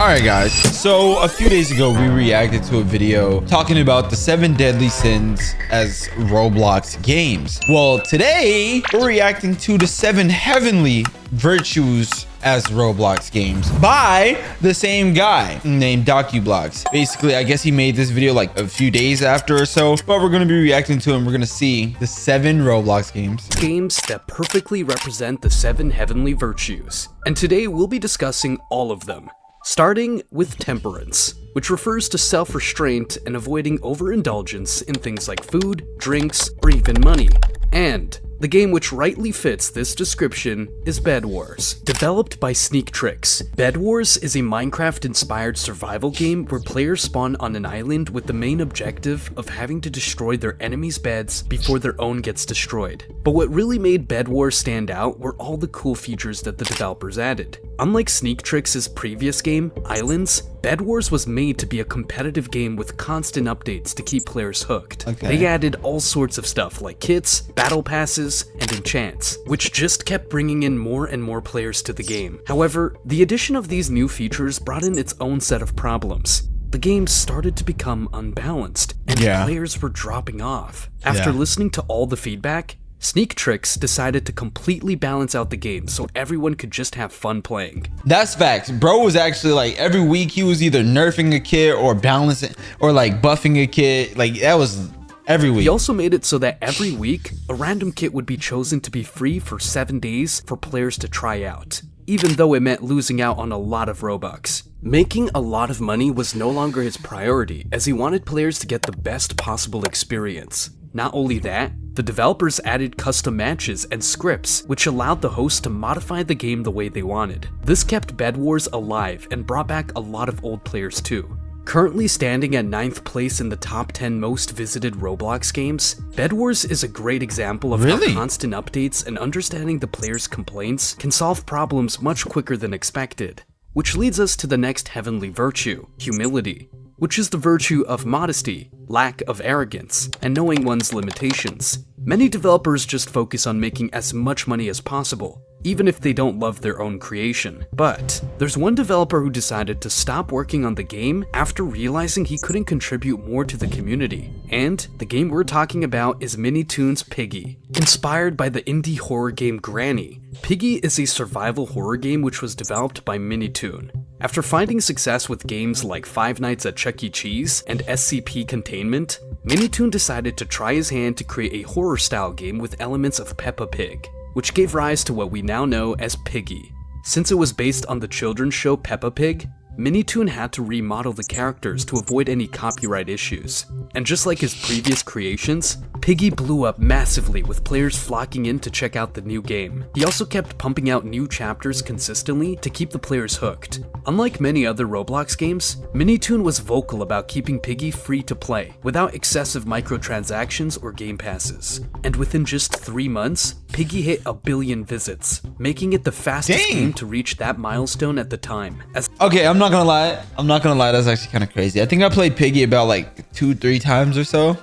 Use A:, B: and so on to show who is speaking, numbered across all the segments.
A: Alright guys, so a few days ago we reacted to a video talking about the 7 deadly sins as Roblox games. Well, today we're reacting to the 7 heavenly virtues as Roblox games by the same guy named DocuBlocks. Basically, I guess he made this video like a few days after or so, but we're going to be reacting to him. We're going to see the 7 Roblox games.
B: Games that perfectly represent the 7 heavenly virtues. And today we'll be discussing all of them. Starting with Temperance, which refers to self-restraint and avoiding overindulgence in things like food, drinks, or even money. And the game which rightly fits this description is Bed Wars. Developed by Sneak Tricks, Bed Wars is a Minecraft-inspired survival game where players spawn on an island with the main objective of having to destroy their enemies' beds before their own gets destroyed. But what really made Bed Wars stand out were all the cool features that the developers added. Unlike Sneak Tricks' previous game, Islands, Bed Wars was made to be a competitive game with constant updates to keep players hooked. They added all sorts of stuff like kits, battle passes, and enchants, which just kept bringing in more and more players to the game. However, the addition of these new features brought in its own set of problems. The game started to become unbalanced, and players were dropping off. After listening to all the feedback, Sneak Tricks decided to completely balance out the game so everyone could just have fun playing.
A: That's facts. Bro was actually like every week he was either nerfing a kid or balancing or like buffing a kid. Like that was every week.
B: He also made it so that every week a random kit would be chosen to be free for 7 days for players to try out, even though it meant losing out on a lot of Robux. Making a lot of money was no longer his priority, as he wanted players to get the best possible experience. Not only that, the developers added custom matches and scripts, which allowed the host to modify the game the way they wanted. This kept Bed Wars alive and brought back a lot of old players too. Currently standing at 9th place in the top 10 most visited Roblox games, Bed Wars is a great example of how constant updates and understanding the players' complaints can solve problems much quicker than expected. Which leads us to the next heavenly virtue, humility, which is the virtue of modesty, lack of arrogance, and knowing one's limitations. Many developers just focus on making as much money as possible, even if they don't love their own creation. But there's one developer who decided to stop working on the game after realizing he couldn't contribute more to the community. And the game we're talking about is Minitoon's Piggy. Inspired by the indie horror game Granny, Piggy is a survival horror game which was developed by Minitoon. After finding success with games like Five Nights at Chuck E. Cheese and SCP Containment, Minitoon decided to try his hand to create a horror-style game with elements of Peppa Pig, which gave rise to what we now know as Piggy. Since it was based on the children's show Peppa Pig, Minitoon had to remodel the characters to avoid any copyright issues. And just like his previous creations, Piggy blew up massively with players flocking in to check out the new game. He also kept pumping out new chapters consistently to keep the players hooked. Unlike many other Roblox games, Minitoon was vocal about keeping Piggy free to play, without excessive microtransactions or game passes. And within just 3 months, Piggy hit 1 billion visits, making it the fastest game to reach that milestone at the time.
A: Okay, I'm not gonna lie, that's actually kind of crazy. I think I played Piggy about like 2-3 times or so.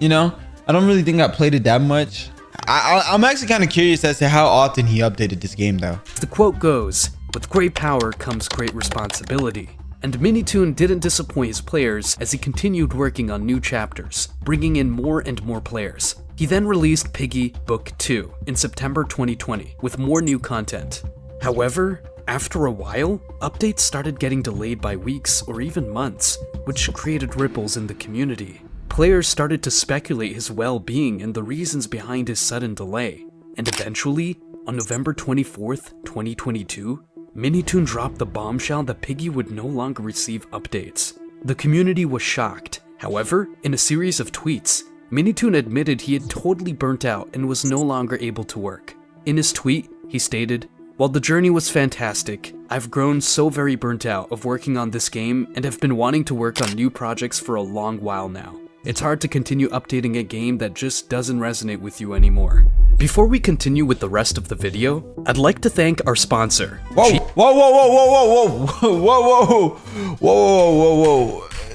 A: You know, I don't really think I played it that much. I'm actually kind of curious as to how often he updated this game though.
B: The quote goes, "With great power comes great responsibility." And Minitoon didn't disappoint his players as he continued working on new chapters, bringing in more and more players. He then released Piggy Book 2 in September 2020 with more new content. However, after a while, updates started getting delayed by weeks or even months, which created ripples in the community. Players started to speculate his well-being and the reasons behind his sudden delay. And eventually, on November 24th, 2022, Minitoon dropped the bombshell that Piggy would no longer receive updates. The community was shocked. However, in a series of tweets, Minitoon admitted he had totally burnt out and was no longer able to work. In his tweet, he stated, "While the journey was fantastic, I've grown so very burnt out of working on this game and have been wanting to work on new projects for a long while now. It's hard to continue updating a game that just doesn't resonate with you anymore." Before we continue with the rest of the video, I'd like to thank our sponsor.
A: Whoa.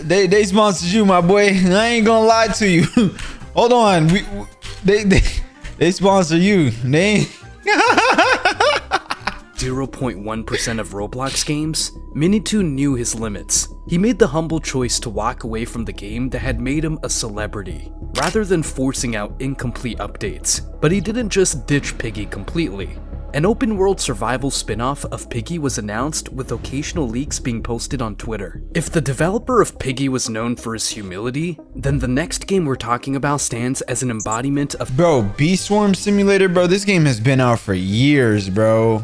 A: They sponsored you, my boy. I ain't gonna lie to you. Hold on. They sponsor you. They
B: 0.1% of Roblox games, Minitu knew his limits. He made the humble choice to walk away from the game that had made him a celebrity, rather than forcing out incomplete updates. But he didn't just ditch Piggy completely. An open-world survival spin-off of Piggy was announced, with occasional leaks being posted on Twitter. If the developer of Piggy was known for his humility, then the next game we're talking about stands as an embodiment of—
A: Bro, Bee Swarm Simulator, bro, this game has been out for years, bro.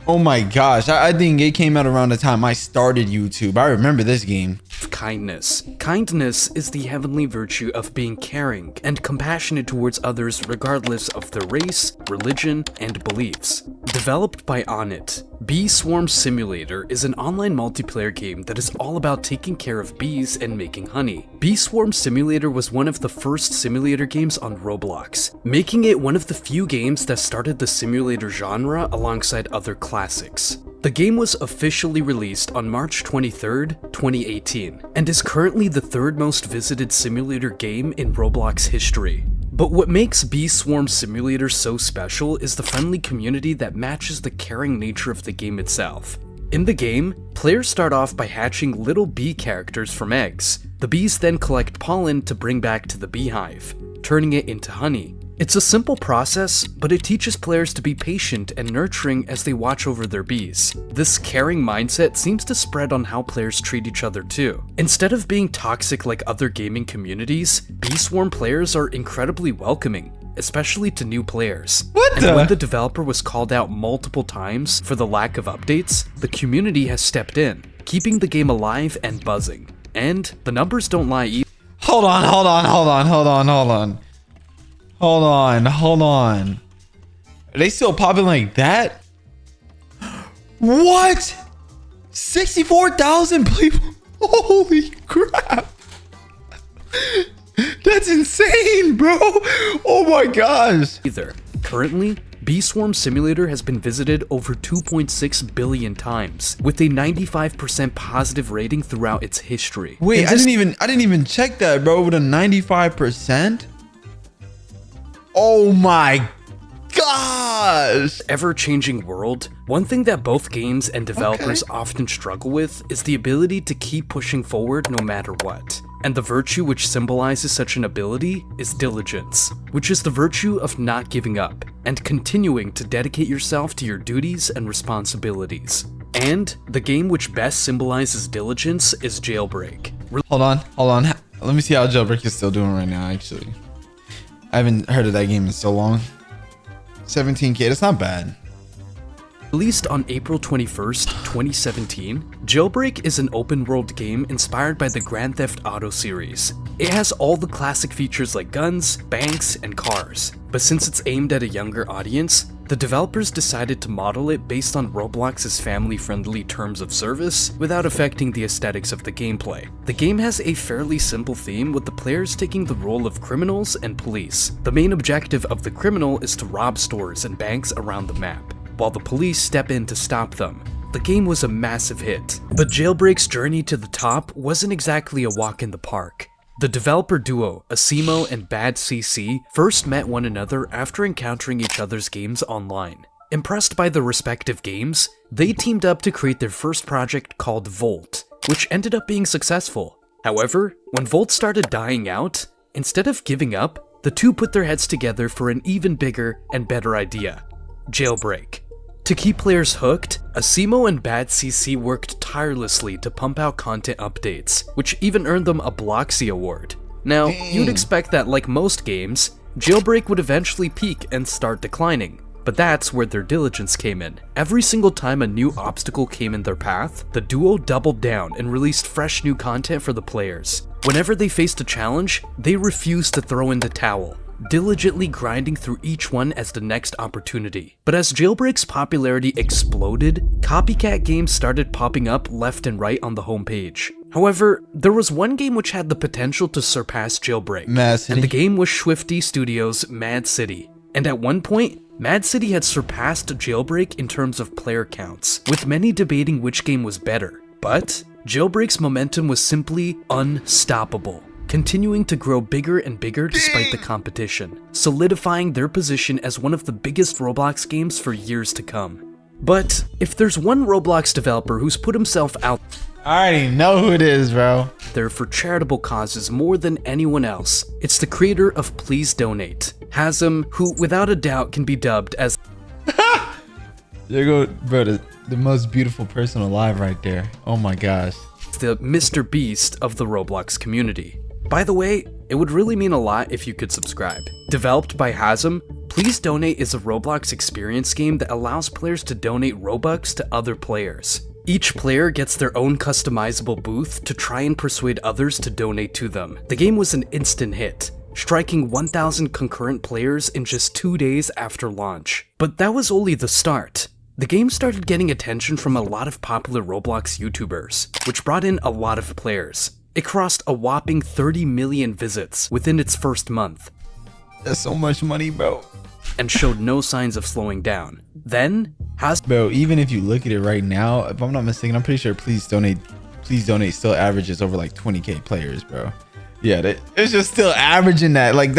A: Oh my gosh, I think it came out around the time I started YouTube. I remember this game.
B: Kindness. Kindness is the heavenly virtue of being caring and compassionate towards others regardless of their race, religion, and beliefs. Developed by Onnit, Bee Swarm Simulator is an online multiplayer game that is all about taking care of bees and making honey. Bee Swarm Simulator was one of the first simulator games on Roblox, making it one of the few games that started the simulator genre alongside other classics. The game was officially released on March 23rd, 2018, and is currently the third most visited simulator game in Roblox history. But what makes Bee Swarm Simulator so special is the friendly community that matches the caring nature of the game itself. In the game, players start off by hatching little bee characters from eggs. The bees then collect pollen to bring back to the beehive, turning it into honey. It's a simple process, but it teaches players to be patient and nurturing as they watch over their bees. This caring mindset seems to spread on how players treat each other too. Instead of being toxic like other gaming communities, Bee Swarm players are incredibly welcoming, especially to new players. And when the developer was called out multiple times for the lack of updates, the community has stepped in, keeping the game alive and buzzing. And the numbers don't lie either.
A: Hold on. Are they still popping like that? What? 64,000 people? Holy crap. That's insane, bro. Oh my gosh.
B: Currently, Bee Swarm Simulator has been visited over 2.6 billion times, with a 95% positive rating throughout its history.
A: Wait, I didn't even check that, bro. With a 95%? Oh my gosh!
B: Ever-changing world, one thing that both games and developers often struggle with is the ability to keep pushing forward no matter what. And the virtue which symbolizes such an ability is diligence, which is the virtue of not giving up and continuing to dedicate yourself to your duties and responsibilities. And the game which best symbolizes diligence is Jailbreak.
A: Hold on. Let me see how Jailbreak is still doing right now, actually. I haven't heard of that game in so long. 17K, that's not bad.
B: Released on April 21st, 2017, Jailbreak is an open-world game inspired by the Grand Theft Auto series. It has all the classic features like guns, banks, and cars, but since it's aimed at a younger audience, the developers decided to model it based on Roblox's family-friendly terms of service without affecting the aesthetics of the gameplay. The game has a fairly simple theme, with the players taking the role of criminals and police. The main objective of the criminal is to rob stores and banks around the map, while the police step in to stop them. The game was a massive hit, but Jailbreak's journey to the top wasn't exactly a walk in the park. The developer duo, Asimo and Bad CC, first met one another after encountering each other's games online. Impressed by the respective games, they teamed up to create their first project called Volt, which ended up being successful. However, when Volt started dying out, instead of giving up, the two put their heads together for an even bigger and better idea: Jailbreak. To keep players hooked, Asimo and Bad CC worked tirelessly to pump out content updates, which even earned them a Bloxy award. Now, you'd expect that, like most games, Jailbreak would eventually peak and start declining, but that's where their diligence came in. Every single time a new obstacle came in their path, the duo doubled down and released fresh new content for the players. Whenever they faced a challenge, they refused to throw in the towel, diligently grinding through each one as the next opportunity. But as Jailbreak's popularity exploded, copycat games started popping up left and right on the homepage. However, there was one game which had the potential to surpass Jailbreak, and the game was Swifty Studios' Mad City. And at one point, Mad City had surpassed Jailbreak in terms of player counts, with many debating which game was better. But Jailbreak's momentum was simply unstoppable, continuing to grow bigger and bigger despite the competition, solidifying their position as one of the biggest Roblox games for years to come. But if there's one Roblox developer who's put himself out
A: I already know who it is, bro.
B: there for charitable causes more than anyone else, it's the creator of Please Donate, Hasm, who without a doubt can be dubbed as
A: There you go, bro. The most beautiful person alive right there. Oh my gosh.
B: the Mr. Beast of the Roblox community. By the way, it would really mean a lot if you could subscribe. Developed by Hasm, Please Donate is a Roblox experience game that allows players to donate Robux to other players. Each player gets their own customizable booth to try and persuade others to donate to them. The game was an instant hit, striking 1,000 concurrent players in just 2 days after launch. But that was only the start. The game started getting attention from a lot of popular Roblox YouTubers, which brought in a lot of players. It crossed a whopping 30 million visits within its first month.
A: That's so much money, bro.
B: And showed no signs of slowing down. Then,
A: Bro, even if you look at it right now, if I'm not mistaken, I'm pretty sure Please Donate still averages over like 20k players, bro. Yeah, it's just still averaging that. Like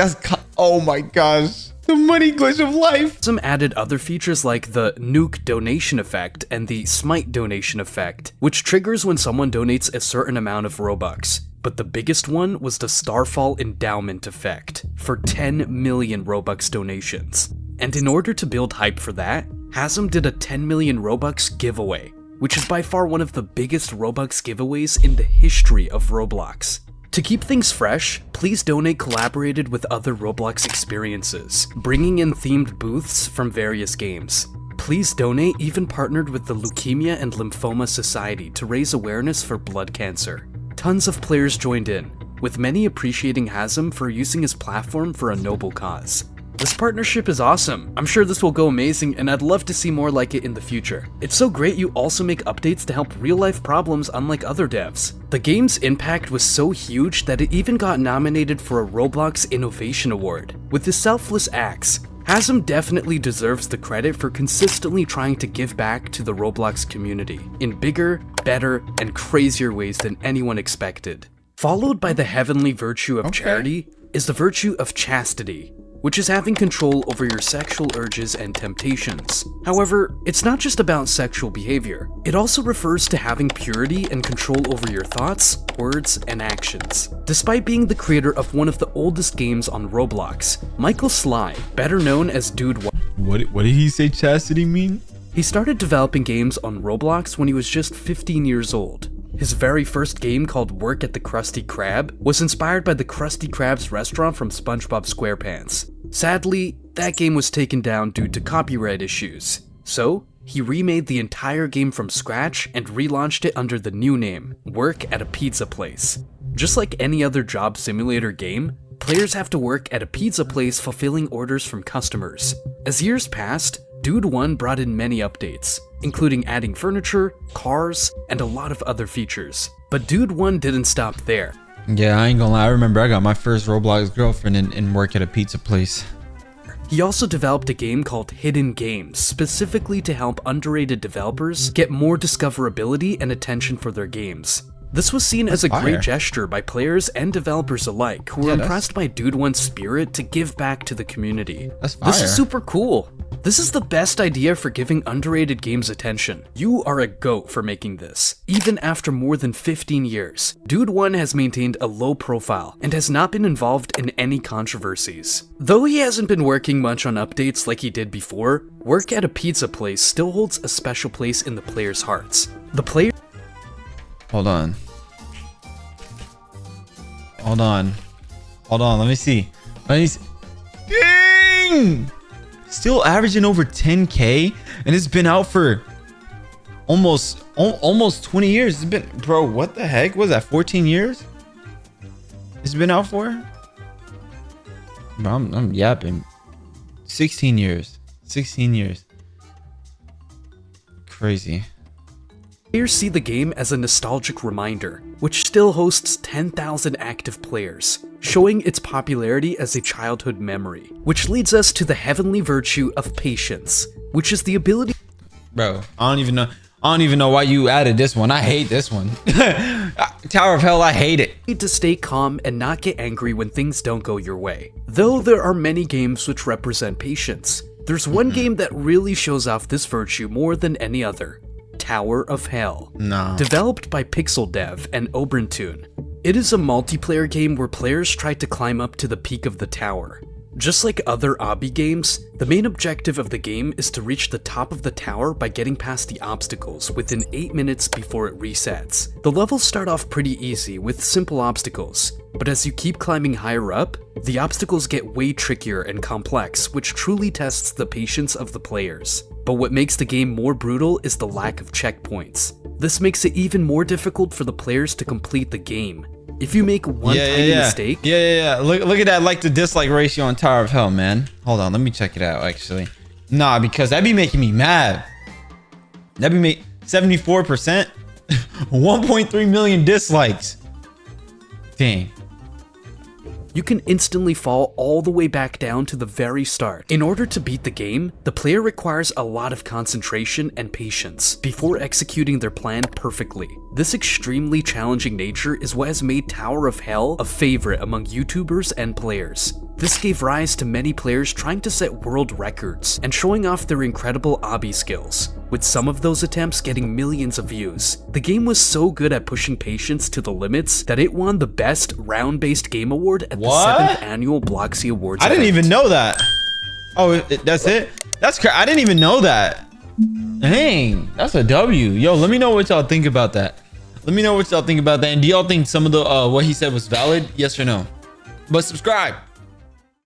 A: oh my gosh. The money glitch of life.
B: Hasm added other features like the nuke donation effect and the smite donation effect, which triggers when someone donates a certain amount of Robux. But the biggest one was the Starfall endowment effect for 10 million Robux donations. And in order to build hype for that, Hasm did a 10 million Robux giveaway, which is by far one of the biggest Robux giveaways in the history of Roblox. To keep things fresh, Please Donate collaborated with other Roblox experiences, bringing in themed booths from various games. Please Donate even partnered with the Leukemia and Lymphoma Society to raise awareness for blood cancer. Tons of players joined in, with many appreciating Hasm for using his platform for a noble cause. This partnership is awesome. I'm sure this will go amazing, and I'd love to see more like it in the future. It's so great you also make updates to help real-life problems unlike other devs. The game's impact was so huge that it even got nominated for a Roblox Innovation Award. With his selfless acts, Hasm definitely deserves the credit for consistently trying to give back to the Roblox community in bigger, better, and crazier ways than anyone expected. Followed by the heavenly virtue of charity is the virtue of chastity, which is having control over your sexual urges and temptations. However, it's not just about sexual behavior. It also refers to having purity and control over your thoughts, words, and actions. Despite being the creator of one of the oldest games on Roblox, Michael Sly, better known as Dude
A: What did he say chastity mean?
B: He started developing games on Roblox when he was just 15 years old. His very first game, called Work at the Krusty Krab, was inspired by the Krusty Krab's restaurant from SpongeBob SquarePants. Sadly, that game was taken down due to copyright issues. So, he remade the entire game from scratch and relaunched it under the new name, Work at a Pizza Place. Just like any other job simulator game, players have to work at a pizza place fulfilling orders from customers. As years passed, Dude 1 brought in many updates, including adding furniture, cars, and a lot of other features. But Dude 1 didn't stop there.
A: Yeah, I ain't gonna lie. I remember I got my first Roblox girlfriend in work at a pizza place.
B: He also developed a game called Hidden Games, specifically to help underrated developers get more discoverability and attention for their games. This was seen as a great gesture by players and developers alike, who were impressed by Dude 1's spirit to give back to the community.
A: That's fire.
B: This is super cool. This is the best idea for giving underrated games attention. You are a GOAT for making this. Even after more than 15 years, Dude 1 has maintained a low profile and has not been involved in any controversies. Though he hasn't been working much on updates like he did before, Work at a Pizza Place still holds a special place in the players' hearts. The player
A: Hold on. Let me see. Dang! Still averaging over 10k, and it's been out for almost 20 years. It's been, bro, what the heck was that? 14 years? It's been out for? Bro, I'm yapping. 16 years. 16 years. Crazy.
B: Players see the game as a nostalgic reminder, which still hosts 10,000 active players, showing its popularity as a childhood memory. Which leads us to the heavenly virtue of patience, which is the ability—
A: Bro, I don't even know why you added this one. I hate this one. Tower of Hell, I hate it.
B: to stay calm and not get angry when things don't go your way. Though there are many games which represent patience, There's one game that really shows off this virtue more than any other. Tower of Hell.
A: No.
B: Developed by Pixel Dev and Obrentune. It is a multiplayer game where players try to climb up to the peak of the tower. Just like other obby games, the main objective of the game is to reach the top of the tower by getting past the obstacles within 8 minutes before it resets. The levels start off pretty easy with simple obstacles, but as you keep climbing higher up, the obstacles get way trickier and complex, which truly tests the patience of the players. But what makes the game more brutal is the lack of checkpoints. This makes it even more difficult for the players to complete the game. If you make one tiny mistake...
A: Look at that like to dislike ratio on Tower of Hell, man. Hold on, let me check it out, actually. Nah, because that'd be making me mad. That'd be 74%. 1.3 million dislikes. Dang.
B: You can instantly fall all the way back down to the very start. In order to beat the game, the player requires a lot of concentration and patience before executing their plan perfectly. This extremely challenging nature is what has made Tower of Hell a favorite among YouTubers and players. This gave rise to many players trying to set world records and showing off their incredible obby skills, with some of those attempts getting millions of views. The game was so good at pushing patience to the limits that it won the Best Round-Based Game Award at the 7th Annual Bloxy Awards
A: I didn't
B: event.
A: even know that. Oh, that's it? That's crazy. I didn't even know that. Dang, that's a W. Yo, let me know what y'all think about that. Let me know what y'all think about that. And do y'all think some of the what he said was valid? Yes or no? But subscribe.